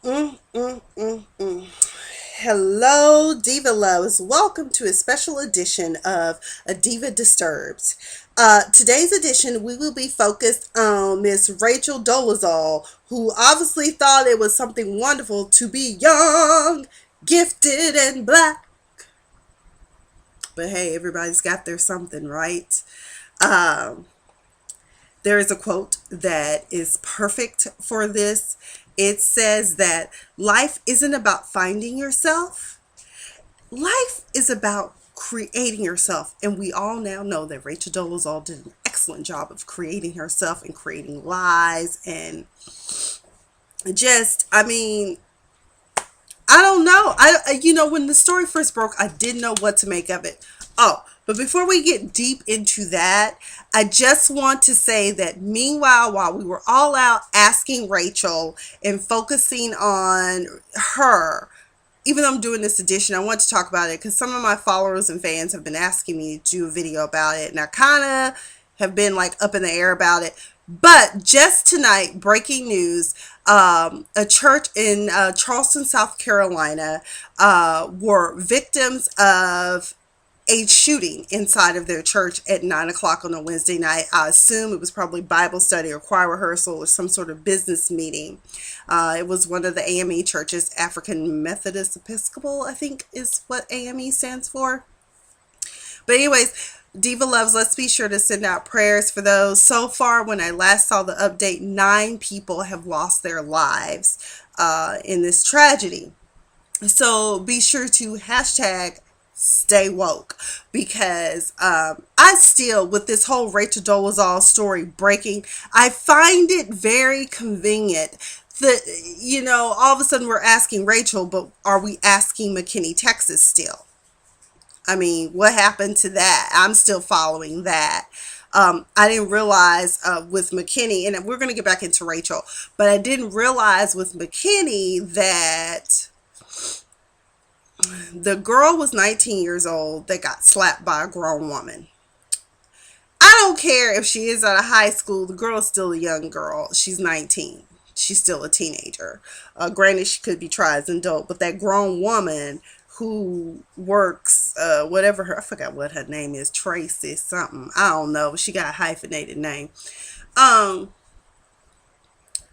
Mm, mm, mm, mm. Hello, Diva loves. Welcome to a special edition of A Diva Disturbs. Today's edition, we will be focused on Miss Rachel Dolezal, who obviously thought it was something wonderful to be young, gifted, and black. But hey, everybody's got their something, right? Um, there is a quote that is perfect for this. It says that life isn't about finding yourself. Life is about creating yourself. And we all now know that Rachel Dolezal did an excellent job of creating herself and creating lies. And just, I mean, I don't know. When the story first broke, I didn't know what to make of it. Oh, but before we get deep into that, I just want to say that meanwhile, while we were all out asking Rachel and focusing on her, even though I'm doing this edition, I want to talk about it because some of my followers and fans have been asking me to do a video about it, and I kind of have been like up in the air about it. But just tonight, breaking news: a church in Charleston, South Carolina, were victims of a shooting inside of their church at 9 o'clock on a Wednesday night. I assume it was probably Bible study or choir rehearsal or some sort of business meeting. It was one of the AME churches, African Methodist Episcopal, I think is what AME stands for. But anyways, Diva loves, let's be sure to send out prayers for those. So far, when I last saw the update, 9 people have lost their lives in this tragedy. So be sure to hashtag stay woke because I still, with this whole Rachel Dolezal story breaking, I find it very convenient that, all of a sudden we're asking Rachel, but are we asking McKinney, Texas still? I mean, what happened to that? I'm still following that. I didn't realize with McKinney, and we're going to get back into Rachel, but I didn't realize with McKinney that the girl was 19 years old that got slapped by a grown woman. I don't care if she is out of high school. The girl is still a young girl. She's 19. She's still a teenager. Granted, she could be tried as an adult, but that grown woman who works, whatever I forgot what her name is, Tracy something. I don't know. She got a hyphenated name. Um,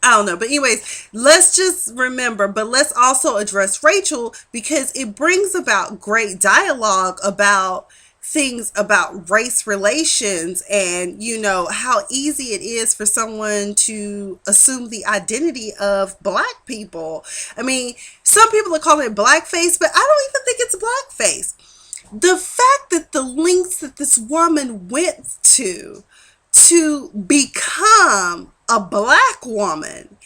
I don't know. But anyways, let's just remember, but let's also address Rachel because it brings about great dialogue about things about race relations and, how easy it is for someone to assume the identity of black people. I mean, some people are calling it blackface, but I don't even think it's blackface. The fact that the lengths that this woman went to become a black woman.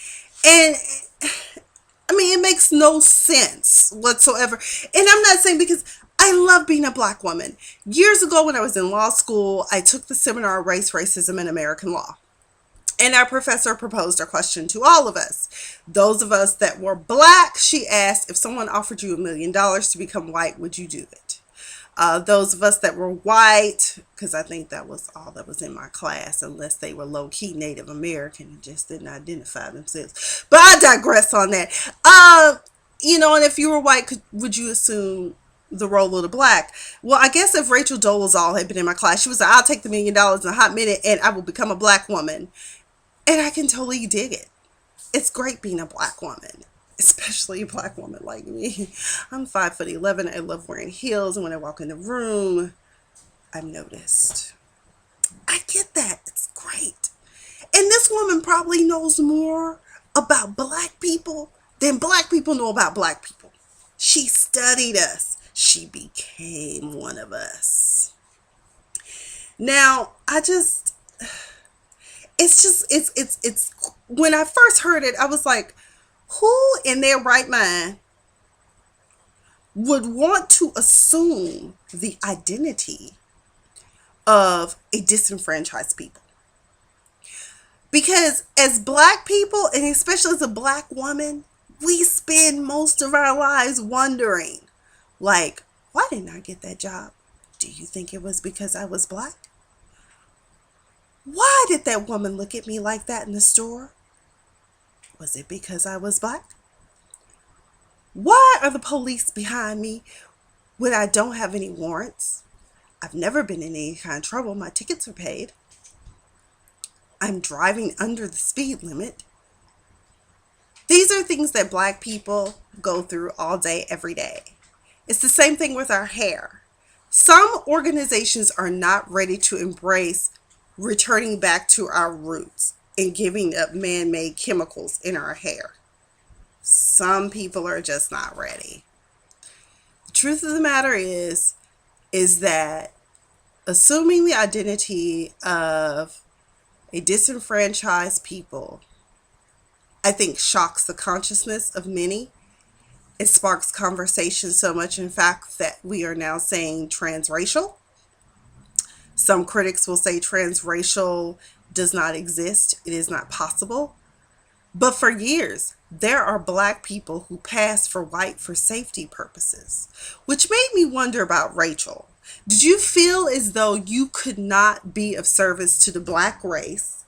And I mean, it makes no sense whatsoever. And I'm not saying because I love being a black woman. Years ago, when I was in law school, I took the seminar Race, Racism, and American Law. And our professor proposed a question to all of us. Those of us that were black, she asked, if someone offered you $1,000,000 to become white, would you do it? Those of us that were white, because I think that was all that was in my class, unless they were low-key Native American and just didn't identify themselves. But I digress on that. And if you were white, would you assume the role of the black? Well, I guess if Rachel Dolezal had been in my class, she was like, I'll take the $1,000,000 in a hot minute and I will become a black woman. And I can totally dig it. It's great being a black woman, especially a black woman like me. I'm 5'11". I love wearing heels, and when I walk in the room, I'm noticed. I get that. It's great. And this woman probably knows more about black people than black people know about black people. She studied us. She became one of us. Now, it's when I first heard it, I was like, who in their right mind would want to assume the identity of a disenfranchised people? Because as black people, and especially as a black woman, we spend most of our lives wondering, like, why didn't I get that job? Do you think it was because I was black? Why did that woman look at me like that in the store? Was it because I was black? Why are the police behind me when I don't have any warrants? I've never been in any kind of trouble. My tickets are paid. I'm driving under the speed limit. These are things that Black people go through all day, every day. It's the same thing with our hair. Some organizations are not ready to embrace returning back to our roots and giving up man made chemicals in our hair. Some people are just not ready. The truth of the matter is that assuming the identity of a disenfranchised people, I think, shocks the consciousness of many. It sparks conversation so much, in fact, that we are now saying transracial. Some critics will say transracial does not exist, it is not possible. But for years, there are Black people who pass for white for safety purposes, which made me wonder about Rachel. Did you feel as though you could not be of service to the Black race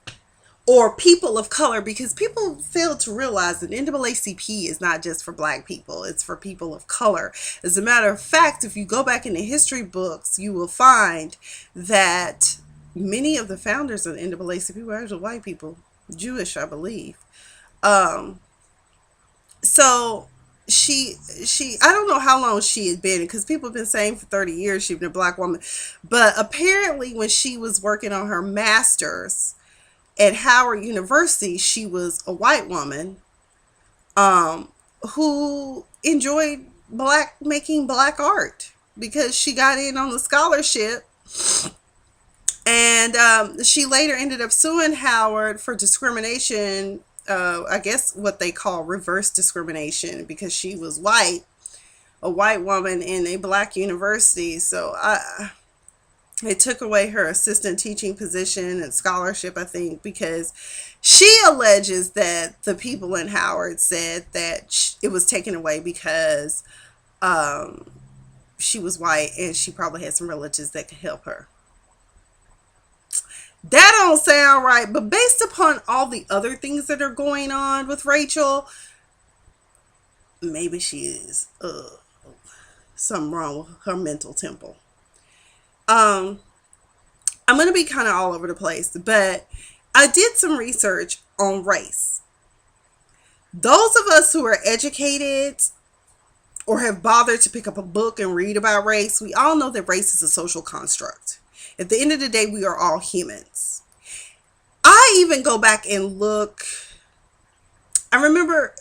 or people of color? Because people fail to realize that NAACP is not just for Black people, it's for people of color. As a matter of fact, if you go back in the history books, you will find that many of the founders of the NAACP were actually white people, Jewish, I believe. So I don't know how long she had been, because people have been saying for 30 years she'd been a Black woman. But apparently when she was working on her master's at Howard University, she was a white woman who enjoyed making Black art because she got in on the scholarship. And she later ended up suing Howard for discrimination, I guess what they call reverse discrimination, because she was white, a white woman in a Black university. So it took away her assistant teaching position and scholarship, I think, because she alleges that the people in Howard said that it was taken away because she was white and she probably had some relatives that could help her. That don't sound right, but based upon all the other things that are going on with Rachel, maybe she is something wrong with her mental temple. I'm going to be kind of all over the place, but I did some research on race. Those of us who are educated or have bothered to pick up a book and read about race, we all know that race is a social construct. At the end of the day, we are all humans. I even go back and look. I remember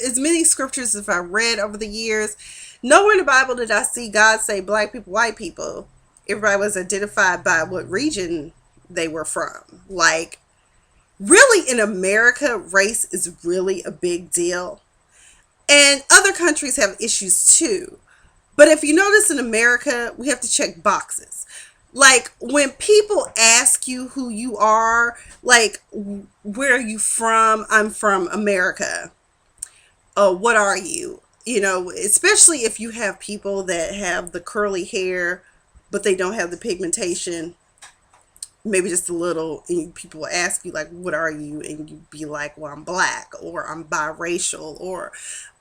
as many scriptures as I read over the years. Nowhere in the Bible did I see God say Black people, white people. Everybody was identified by what region they were from. Like, really in America, race is really a big deal. And other countries have issues too. But if you notice, in America, we have to check boxes. Like, when people ask you who you are, like, where are you from? I'm from America. Oh, what are you? You know, especially if you have people that have the curly hair, but they don't have the pigmentation, maybe just a little, and people will ask you, like, what are you? And you be like, well, I'm Black, or I'm biracial, or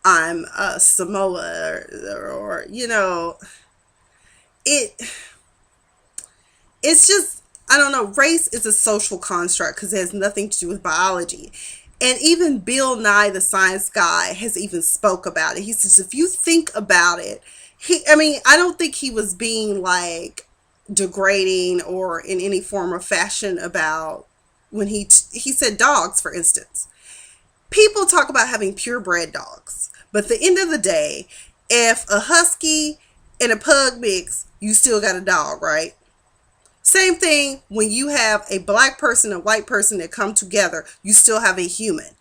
I'm Samoa, or you know, it's just, I don't know, race is a social construct because it has nothing to do with biology. And even Bill Nye, the science guy, has even spoke about it. He says, if you think about it, I don't think he was being like degrading or in any form or fashion about when he said dogs, for instance. People talk about having purebred dogs, but at the end of the day, if a husky and a pug mix, you still got a dog, right? Same thing when you have a Black person and a white person that come together, you still have a human.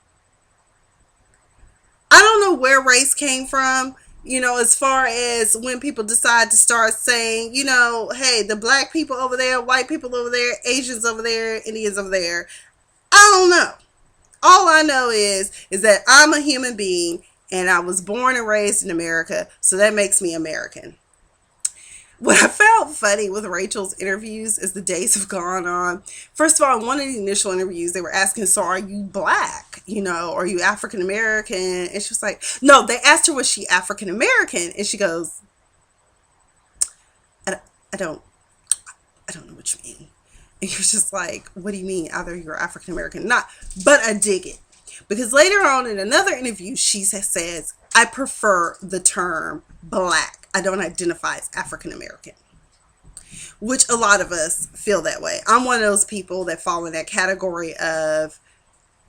I don't know where race came from, you know, as far as when people decide to start saying, you know, hey, the Black people over there, white people over there, Asians over there, Indians over there. I don't know. All I know is that I'm a human being and I was born and raised in America, so that makes me American. What I found funny with Rachel's interviews as the days have gone on. First of all, in one of the initial interviews, they were asking, "So are you black? You know, are you African American?" And she was like, "No." They asked her, "Was she African American?" And she goes, "I, I don't, I don't know what you mean." And you're just like, "What do you mean? Either you're African American, not." But I dig it because later on in another interview, she says, "I prefer the term black. I don't identify as African American." Which a lot of us feel that way. I'm one of those people that fall in that category of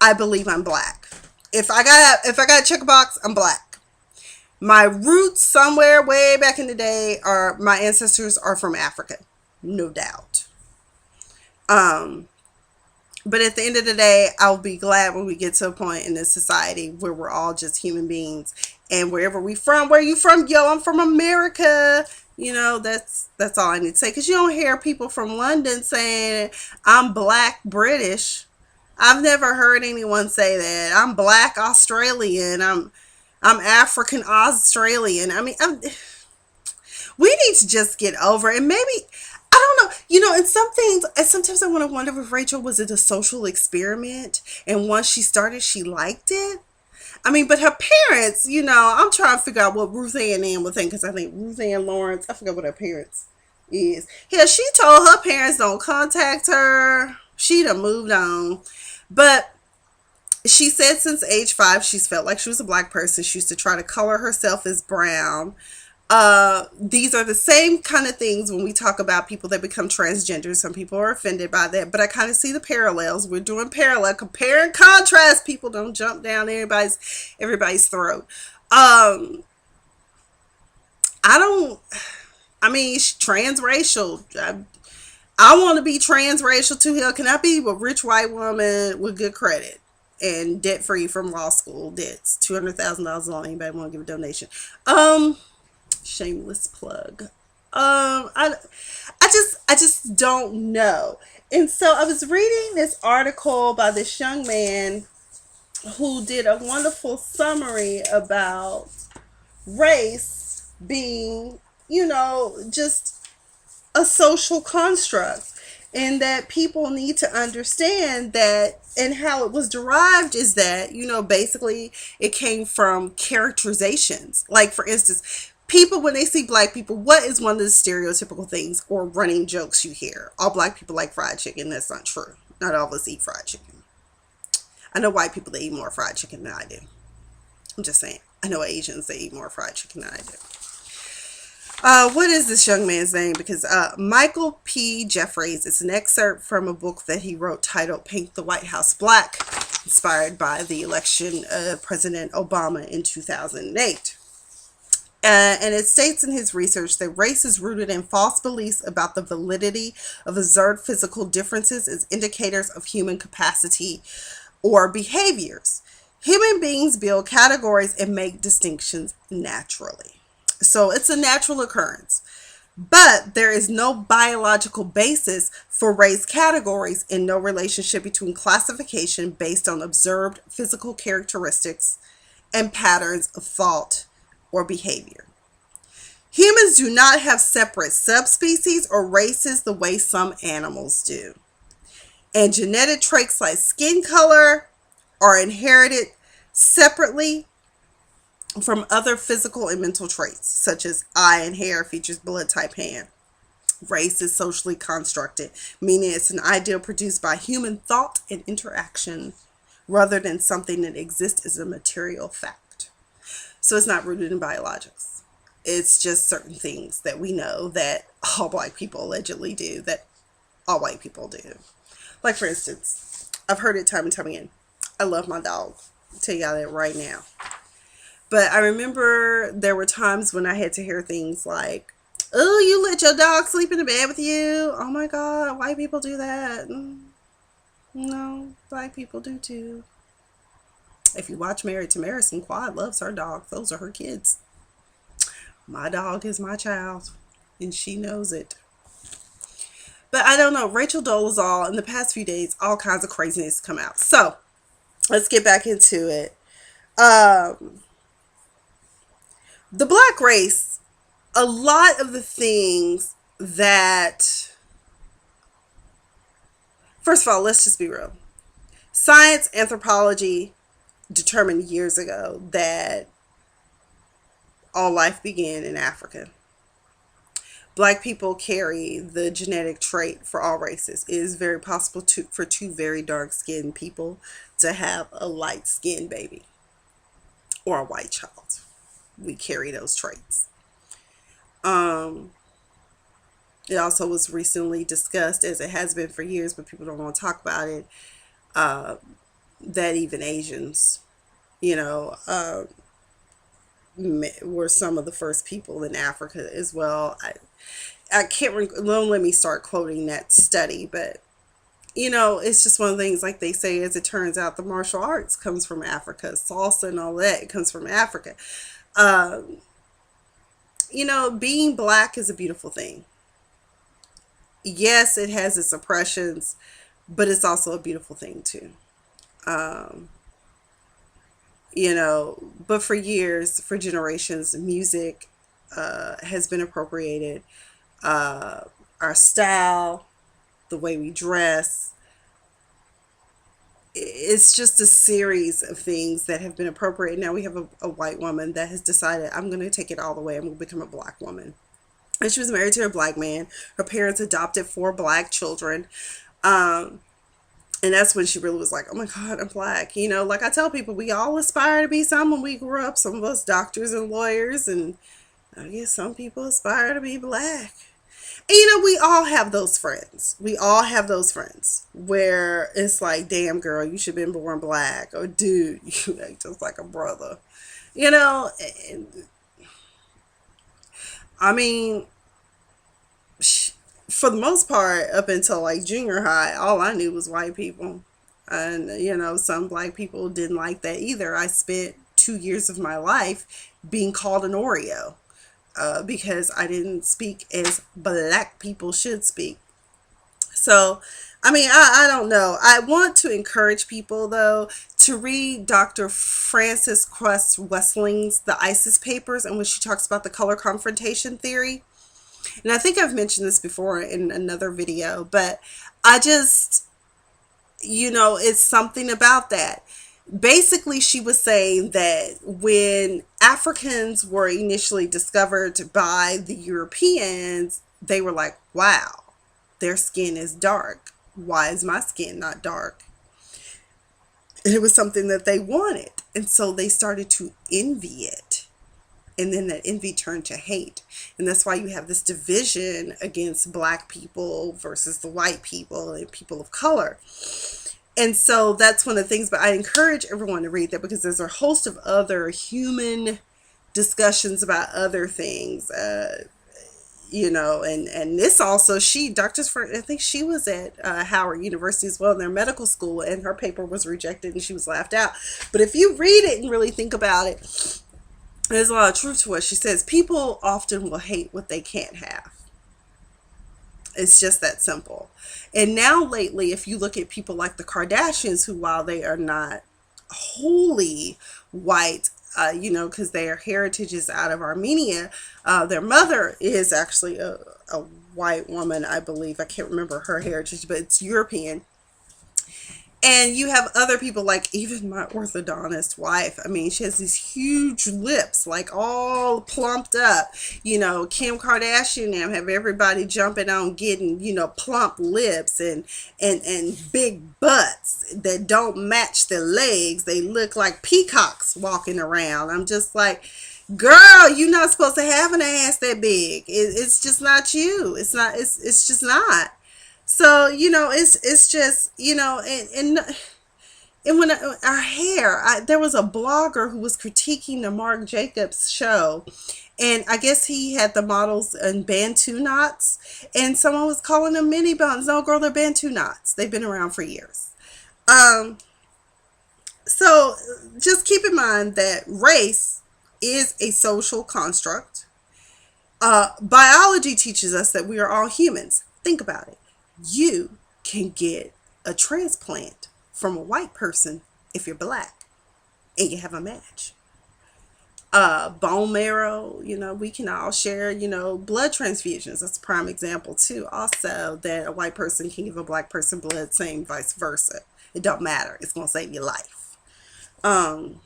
I believe I'm black. If I got a check box, I'm black. My roots somewhere way back in the day are my ancestors are from Africa, no doubt. Um, but at the end of the day, I'll be glad when we get to a point in this society where we're all just human beings. And wherever we from, where you from? Yo, I'm from America. You know, that's all I need to say. Because you don't hear people from London saying, I'm black British. I've never heard anyone say that. I'm black Australian. I'm African Australian. I mean, we need to just get over it. And maybe I don't know. You know, and some things, and sometimes I want to wonder if Rachel was it a social experiment, and once she started, she liked it. I mean, but her parents, you know, I'm trying to figure out what Ruth Ann would think because I think Ruth Ann Lawrence, I forgot what her parents is. Yeah, she told her parents don't contact her. She'd have moved on, but she said since age 5 she's felt like she was a black person. She used to try to color herself as brown. These are the same kind of things when we talk about people that become transgender. Some people are offended by that, but I kind of see the parallels. We're doing parallel, compare and contrast. People don't jump down everybody's throat. I don't. I mean, transracial. I want to be transracial too. Hell, can I be a rich white woman with good credit and debt free from law school debts? $200,000 on anybody want to give a donation? Shameless plug. I just don't know. And so I was reading this article by this young man who did a wonderful summary about race being, you know, just a social construct, and that people need to understand that, and how it was derived is that, you know, basically it came from characterizations. Like, for instance, people, when they see black people, what is one of the stereotypical things or running jokes you hear? All black people like fried chicken. That's not true. Not all of us eat fried chicken. I know white people that eat more fried chicken than I do. I'm just saying. I know Asians that eat more fried chicken than I do. What is this young man's name? Because Michael P. Jeffries, it's an excerpt from a book that he wrote titled Paint the White House Black, inspired by the election of President Obama in 2008. And it states in his research that race is rooted in false beliefs about the validity of observed physical differences as indicators of human capacity or behaviors. Human beings build categories and make distinctions naturally. So it's a natural occurrence. But there is no biological basis for race categories and no relationship between classification based on observed physical characteristics and patterns of thought or behavior. Humans do not have separate subspecies or races the way some animals do. And genetic traits like skin color are inherited separately from other physical and mental traits, such as eye and hair, features, blood type, hand. Race is socially constructed, meaning it's an ideal produced by human thought and interaction rather than something that exists as a material fact. So it's not rooted in biologics. It's just certain things that we know that all black people allegedly do, that all white people do. Like, for instance, I've heard it time and time again. I love my dog. I'll tell y'all that right now. But I remember there were times when I had to hear things like, "Oh, you let your dog sleep in the bed with you? Oh my God, white people do that." No, black people do too. If you watch Married to Marison, Quad loves her dog. Those are her kids. My dog is my child, and she knows it. But I don't know. Rachel Dolezal, in the past few days, all kinds of craziness come out. So let's get back into it. The black race a lot of the things that, first of all, let's just be real. Science, anthropology determined years ago that all life began in Africa. Black people carry the genetic trait for all races. It is very possible for two very dark skinned people to have a light skinned baby or a white child. We carry those traits. Um, it also was recently discussed, as it has been for years, but people don't want to talk about it, uh, that even Asians, you know, were some of the first people in Africa as well. I can't, don't let me start quoting that study, but it's just one of the things, like they say, as it turns out, the martial arts comes from Africa, salsa and all that, it comes from Africa. Um, being black is a beautiful thing. Yes, it has its oppressions, but it's also a beautiful thing too. Um, but for years, for generations, music has been appropriated. Uh, our style, the way we dress, it's just a series of things that have been appropriated. Now we have a white woman that has decided, I'm going to take it all the way. I'm going to become a black woman. And she was married to a black man. Her parents adopted four black children. Um, and that's when she really was like, oh my God, I'm black. Like I tell people, we all aspire to be some when we grew up. Some of us doctors and lawyers, and I guess some people aspire to be black. And we all have those friends. We all have those friends where it's like, damn girl, you should have been born black. Or dude, you act just like a brother. You know, and, I mean, for the most part, up until like junior high, all I knew was white people. And, some black people didn't like that either. I spent 2 years of my life being called an Oreo because I didn't speak as black people should speak. So, I mean, I don't know. I want to encourage people, though, to read Dr. Frances Cress Wesseling's The ISIS Papers, and when she talks about the color confrontation theory. And I think I've mentioned this before in another video, but I just, it's something about that. Basically, she was saying that when Africans were initially discovered by the Europeans, they were like, wow, their skin is dark. Why is my skin not dark? And it was something that they wanted. And so they started to envy it. And then that envy turned to hate. And that's why you have this division against black people versus the white people and people of color. And so that's one of the things, but I encourage everyone to read that because there's a host of other human discussions about other things, and this also, I think she was at Howard University as well in their medical school, and her paper was rejected and she was laughed out. But if you read it and really think about it, there's a lot of truth to what she says. People often will hate what they can't have. It's just that simple. And now lately, if you look at people like the Kardashians, who, while they are not wholly white, because their heritage is out of Armenia, their mother is actually a white woman, I believe. I can't remember her heritage, but it's European. And you have other people, like even my orthodontist wife. I mean, she has these huge lips, like all plumped up. Kim Kardashian now have everybody jumping on getting, plump lips and big butts that don't match their legs. They look like peacocks walking around. I'm just like, girl, you're not supposed to have an ass that big. It's just not you. It's just not. So, it's just, and when our hair, there was a blogger who was critiquing the Marc Jacobs show, and I guess he had the models in Bantu knots, and someone was calling them mini buns. No, girl, they're Bantu knots. They've been around for years. So just keep in mind that race is a social construct. Biology teaches us that we are all humans. Think about it. You can get a transplant from a white person if you're black and you have a match. Bone marrow, we can all share, blood transfusions. That's a prime example too. Also, that a white person can give a black person blood, same vice versa. It don't matter. It's gonna save your life. Um,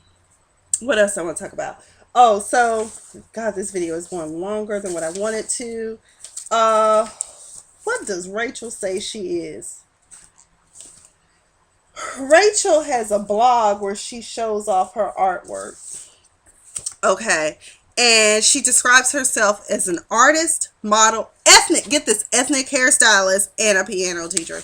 what else I want to talk about? Oh, so God, this video is going longer than what I wanted to. Uh, what does Rachel say she is? Rachel has a blog where she shows off her artwork. Okay. And she describes herself as an artist, model, get this, ethnic hairstylist, and a piano teacher.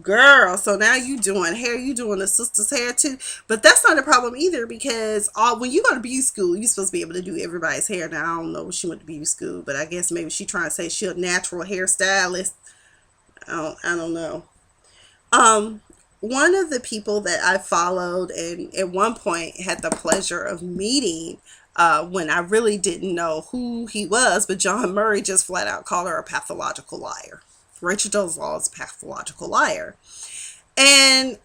Girl, so now you doing hair, you doing the sister's hair too. But that's not a problem either, because when you go to beauty school, you're supposed to be able to do everybody's hair. Now, I don't know if she went to beauty school, but I guess maybe she trying to say she a natural hairstylist. I don't know. Um, One of the people that I followed and at one point had the pleasure of meeting, when I really didn't know who he was, but John Murray just flat out called her a pathological liar. Rachel Dolezal is a pathological liar. And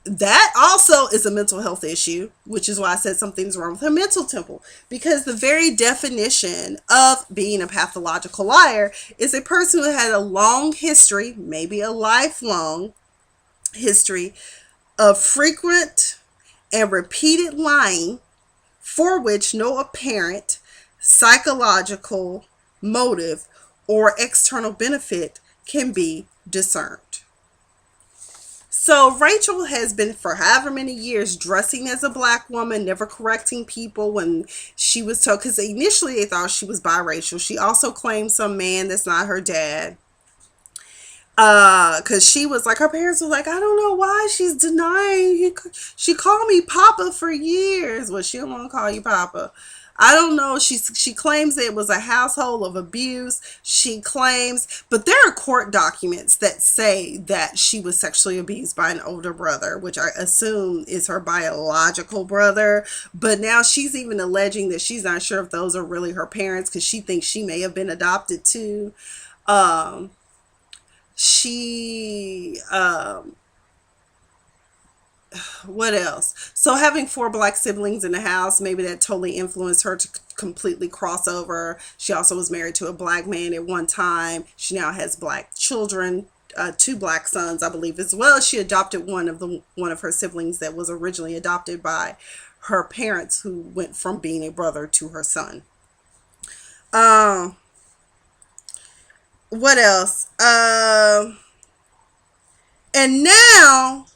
that also is a mental health issue, which is why I said something's wrong with her mental temple. Because the very definition of being a pathological liar is a person who had a long history, maybe a lifelong history, of frequent and repeated lying for which no apparent psychological motive or external benefit can be discerned. So Rachel has been for however many years dressing as a black woman, never correcting people when she was told, because initially they thought she was biracial. She also claimed some man that's not her dad. Because she was like, her parents were like, I don't know why she's denying. She called me Papa for years. Well, she don't want to call you Papa. I don't know. She claims it was a household of abuse. She claims, but there are court documents that say that she was sexually abused by an older brother, which I assume is her biological brother. But now she's even alleging that she's not sure if those are really her parents, because she thinks she may have been adopted too. She What else? So having four black siblings in the house, maybe that totally influenced her to completely cross over. She also was married to a black man at one time. She now has black children, two black sons, I believe, as well. She adopted one of her siblings that was originally adopted by her parents, who went from being a brother to her son. Um, what else? And now,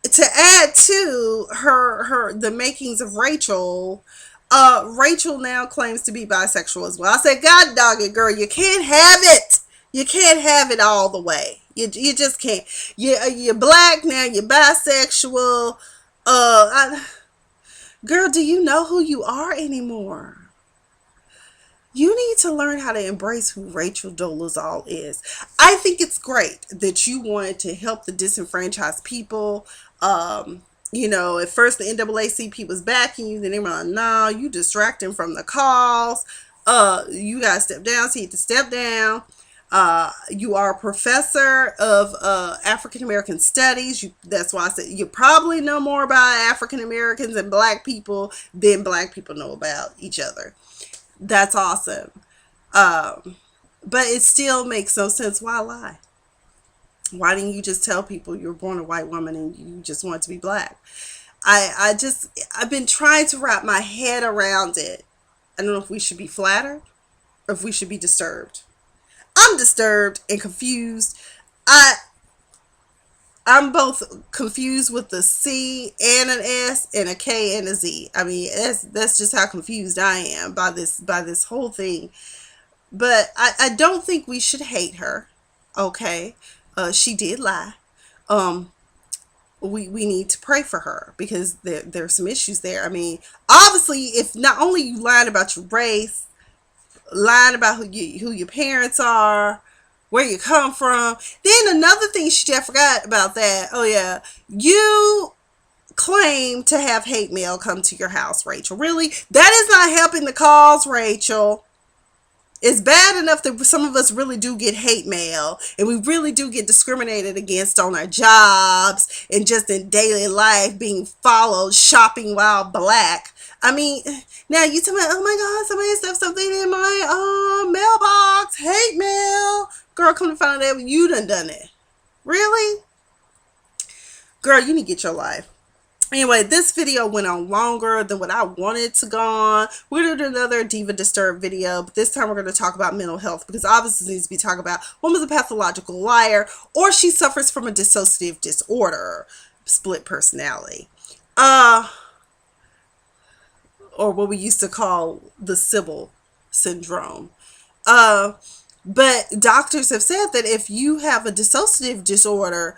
to add to her the makings of Rachel, Rachel now claims to be bisexual as well. I said, God dog it, girl, you can't have it. You can't have it all the way. You just can't. You're black now. You're bisexual. Girl, do you know who you are anymore? You need to learn how to embrace who Rachel Dolezal is. I think it's great that you wanted to help the disenfranchised people. At first the NAACP was backing you, then they were like, no, you distracting from the cause. You gotta step down, so you have to step down. You are a professor of African American studies. That's why I said you probably know more about African Americans and black people than black people know about each other. That's awesome. But it still makes no sense. Why lie? Why didn't you just tell people you were born a white woman and you just want to be black? I've been trying to wrap my head around it. I don't know if we should be flattered or if we should be disturbed. I'm disturbed and confused. I'm both confused with the C and an S and a K and a Z. I mean, that's just how confused I am by this whole thing. But I don't think we should hate her. Okay, she did lie. We need to pray for her, because there's some issues there. I mean, obviously, if not only you lying about your race, lying about who your parents are, where you come from. Then another thing I forgot about that. Oh yeah, you claim to have hate mail come to your house, Rachel. Really? That is not helping the cause, Rachel. It's bad enough that some of us really do get hate mail, and we really do get discriminated against on our jobs and just in daily life, being followed, shopping while black. I mean, now you tell me, oh my God, somebody left something in my mailbox. Hate mail. Girl, come to find out you done it. Really? Girl, you need to get your life. Anyway, this video went on longer than what I wanted to go on. We're doing another Diva Disturbed video, but this time we're going to talk about mental health because obviously needs to be talking about woman's a pathological liar or she suffers from a dissociative disorder, split personality. Or what we used to call the Sybil syndrome. But doctors have said that if you have a dissociative disorder,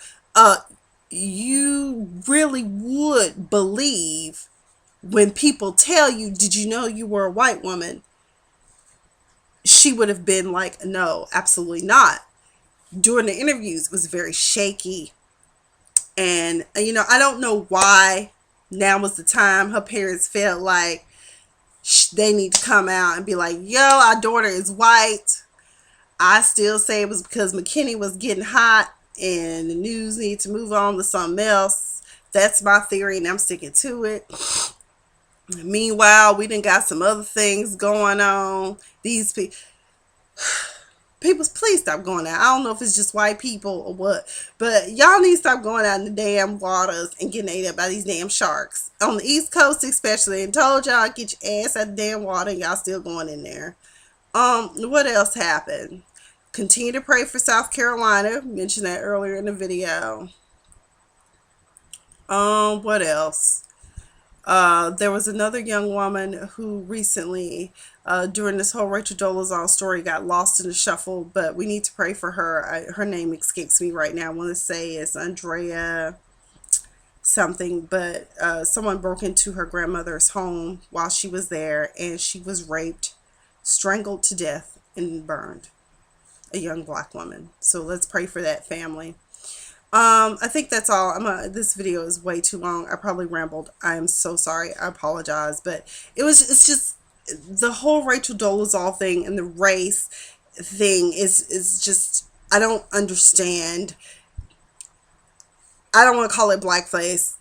you really would believe when people tell you, did you know you were a white woman? She would have been like, no, absolutely not. During the interviews, it was very shaky. And, I don't know why now was the time her parents felt like they need to come out and be like, yo, our daughter is white. I still say it was because McKinney was getting hot and the news needs to move on to something else. That's my theory and I'm sticking to it. Meanwhile, we done got some other things going on. These people, please stop going out. I don't know if it's just white people or what, but y'all need to stop going out in the damn waters and getting ate up by these damn sharks. On the East Coast especially, and told y'all get your ass out of the damn water and y'all still going in there. What else happened? Continue to pray for South Carolina. Mentioned that earlier in the video. What else? There was another young woman who recently, during this whole Rachel Dolezal story, got lost in the shuffle, but we need to pray for her. Her name escapes me right now. I want to say it's Andrea something, but someone broke into her grandmother's home while she was there, and she was raped, strangled to death, and burned. A young black woman. So let's pray for that family. I think that's all. This video is way too long. I probably rambled. I am so sorry. I apologize. But it's just the whole Rachel Dolezal thing and the race thing is just, I don't understand. I don't want to call it blackface,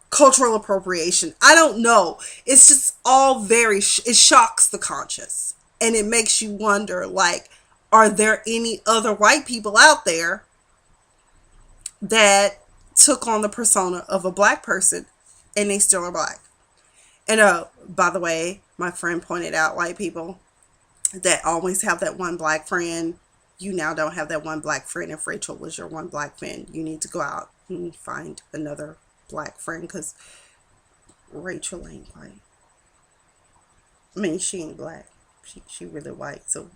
cultural appropriation. I don't know. It's just all very, it shocks the conscious. And it makes you wonder, like, are there any other white people out there that took on the persona of a black person and they still are black? And by the way, my friend pointed out, white people that always have that one black friend, you now don't have that one black friend. If Rachel was your one black friend, you need to go out and find another black friend because Rachel ain't white. I mean, she ain't black. She really white, so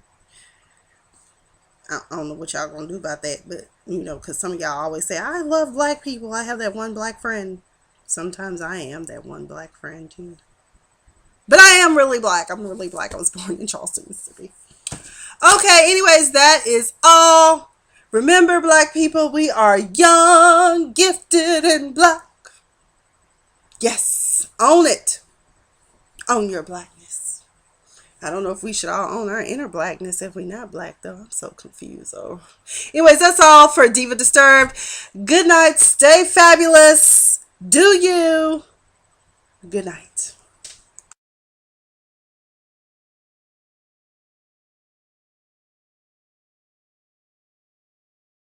I don't know what y'all gonna do about that, but because some of y'all always say, I love black people, I have that one black friend. Sometimes I am that one black friend too, but I am really black. I'm really black. I was born in Charleston, Mississippi. Okay, anyways, that is all. Remember, black people, we are young, gifted, and black. Yes, own it. Own your blackness. I don't know if we should all own our inner blackness if we're not black, though. I'm so confused. So, anyways, that's all for Diva Disturbed. Good night. Stay fabulous. Do you. Good night.